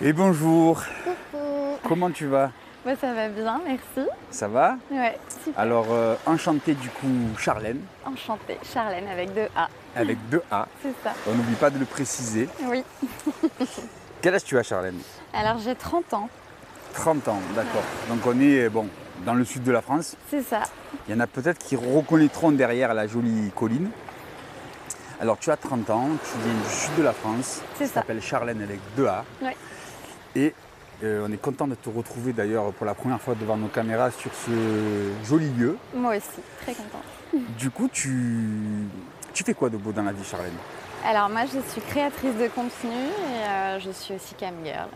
Et bonjour, Coucou. comment tu vas? Moi, ça va bien, merci. Ça va? Ouais, super. Alors, enchanté du coup, Charlène, Enchantée. Charlène avec deux A. avec deux A. C'est ça. On n'oublie pas de le préciser. Oui. Quel âge tu as, Charlène? Alors, j'ai 30 ans. 30 ans, d'accord. Donc on est bon, dans le sud de la France. C'est ça. Il y en a peut-être qui reconnaîtront derrière la jolie colline. Alors tu as 30 ans, tu viens du sud de la France. C'est Tu ça. t'appelles Charlène avec deux A. Ouais. Et on est content de te retrouver d'ailleurs pour la première fois devant nos caméras sur ce joli lieu. Moi aussi, très contente. Du coup, tu fais quoi de beau dans la vie, Charlène? Alors, moi, je suis créatrice de contenu et je suis aussi cam girl.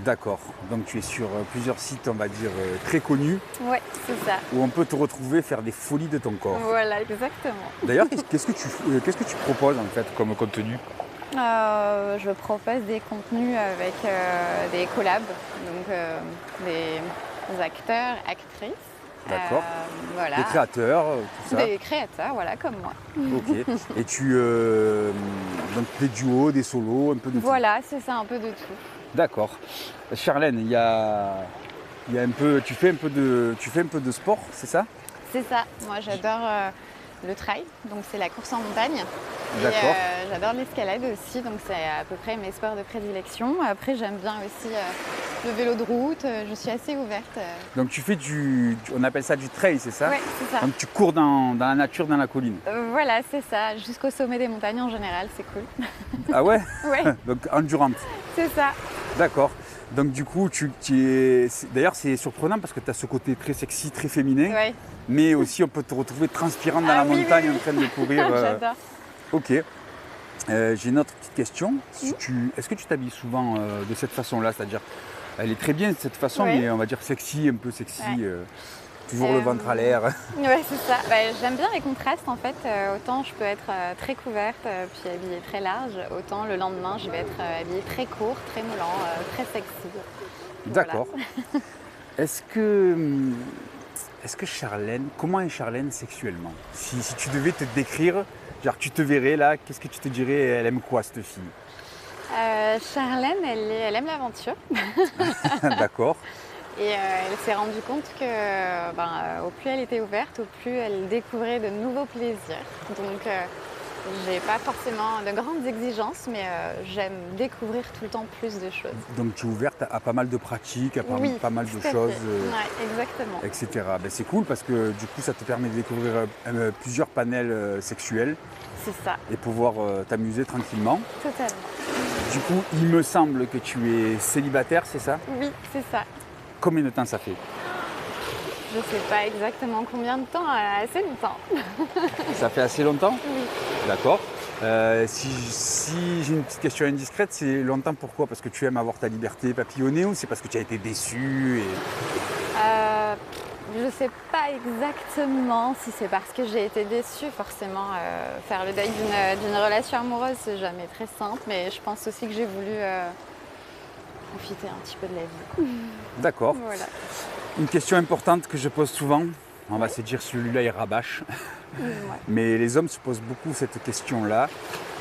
D'accord, donc tu es sur plusieurs sites, on va dire, très connus, Ouais, c'est ça. où on peut te retrouver faire des folies de ton corps. Voilà, exactement. D'ailleurs, qu'est-ce que tu proposes en fait comme contenu? Je propose des contenus avec des collabs, donc des acteurs, actrices. D'accord. Voilà. Des créateurs, tout ça. Des créateurs, voilà, comme moi. Ok. Et donc des duos, des solos, un peu de tout. Voilà, c'est ça, un peu de tout. D'accord. Charlène, il y a un peu, tu fais un peu de sport, c'est ça? C'est ça. Moi, j'adore le trail, donc c'est la course en montagne. Et D'accord. j'adore l'escalade aussi, donc c'est à peu près mes sports de prédilection. Après, j'aime bien aussi le vélo de route. Je suis assez ouverte. Donc tu fais on appelle ça du trail, c'est ça? Ouais, c'est ça. Donc tu cours dans la nature, dans la colline. Voilà, c'est ça. Jusqu'au sommet des montagnes en général, c'est cool. Ah ouais? Ouais, Donc endurante. c'est ça. D'accord. Donc du coup, d'ailleurs c'est surprenant parce que tu as ce côté très sexy, très féminin, Ouais. mais aussi on peut te retrouver transpirant dans Ah la oui, oui, montagne oui. en train de courir. J'adore. Ok. J'ai une autre petite question. Est-ce que tu t'habilles souvent de cette façon-là? C'est-à-dire, elle est très bien de cette façon, Ouais. mais on va dire sexy, un peu sexy, Ouais. toujours le ventre à l'air. Ouais, c'est ça. J'aime bien les contrastes en fait. Autant je peux être très couverte puis habillée très large, autant le lendemain je vais être habillée très court, très moulant, très sexy. D'accord. Est-ce que Charlène, comment est Charlène sexuellement? Si tu devais te décrire, genre tu te verrais là, qu'est-ce que tu te dirais? Elle aime quoi cette fille? Charlène, elle aime l'aventure D'accord. et elle s'est rendue compte que au plus elle était ouverte, au plus elle découvrait de nouveaux plaisirs. Donc j'ai pas forcément de grandes exigences, mais j'aime découvrir tout le temps plus de choses. Donc tu es ouverte à pas mal de pratiques, à Oui, pas mal de tout à choses, fait. Ouais, exactement. etc. Ben, c'est cool parce que du coup ça te permet de découvrir plusieurs panels sexuels C'est ça, et pouvoir t'amuser tranquillement. totalement. Du coup, il me semble que tu es célibataire, c'est ça? Oui, c'est ça. Combien de temps ça fait? Je sais pas exactement combien de temps, assez longtemps. Ça fait assez longtemps? Oui. D'accord. Si j'ai une petite question indiscrète, c'est longtemps pourquoi? Parce que tu aimes avoir ta liberté papillonnée ou c'est parce que tu as été déçu Je sais pas exactement si c'est parce que j'ai été déçue. Forcément, faire le deuil d'une relation amoureuse, c'est jamais très simple. Mais je pense aussi que j'ai voulu profiter un petit peu de la vie. D'accord. Voilà. Une question importante que je pose souvent, on va se dire celui-là il rabâche, Dis-moi. mais les hommes se posent beaucoup cette question-là.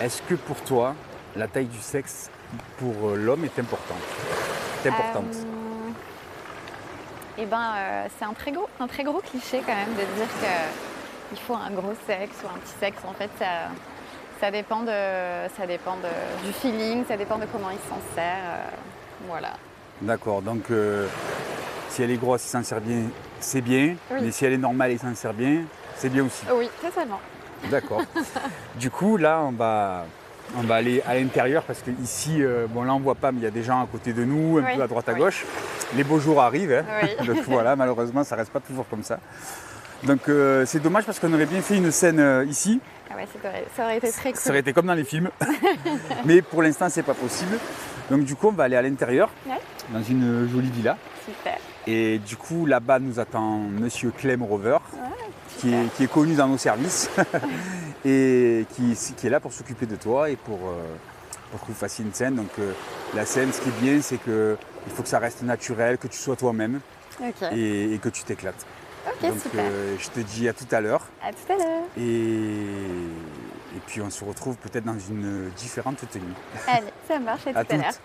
Est-ce que pour toi, la taille du sexe pour l'homme est importante? Est importante. C'est un très gros cliché quand même de dire qu'il faut un gros sexe ou un petit sexe. En fait, ça dépend du feeling, ça dépend de comment il s'en sert. Voilà. D'accord, donc si elle est grosse, il s'en sert bien, c'est bien, Oui. mais si elle est normale et il s'en sert bien, c'est bien aussi. Oui, totalement. D'accord. Du coup, là, on va aller à l'intérieur parce qu'ici, bon là on ne voit pas, mais il y a des gens à côté de nous, un Oui, peu à droite à oui. gauche. Les beaux jours arrivent, hein. Oui. Donc voilà, malheureusement, ça ne reste pas toujours comme ça. Donc c'est dommage parce qu'on aurait bien fait une scène ici. Ah ouais, ça aurait été très cool. Ça aurait été comme dans les films. Mais pour l'instant, c'est pas possible. Donc du coup, on va aller à l'intérieur, Ouais, dans une jolie villa. super. Et du coup, là-bas, nous attend Monsieur Clem Rover, qui est connu dans nos services et qui est là pour s'occuper de toi et pour que vous fassiez une scène. Donc la scène, ce qui est bien, c'est qu'il faut que ça reste naturel, que tu sois toi-même Ok, et que tu t'éclates. ok, Donc super. je te dis à tout à l'heure À tout à l'heure. et puis on se retrouve peut-être dans une différente tenue. Allez, ça marche, à À tout à l'heure. toutes.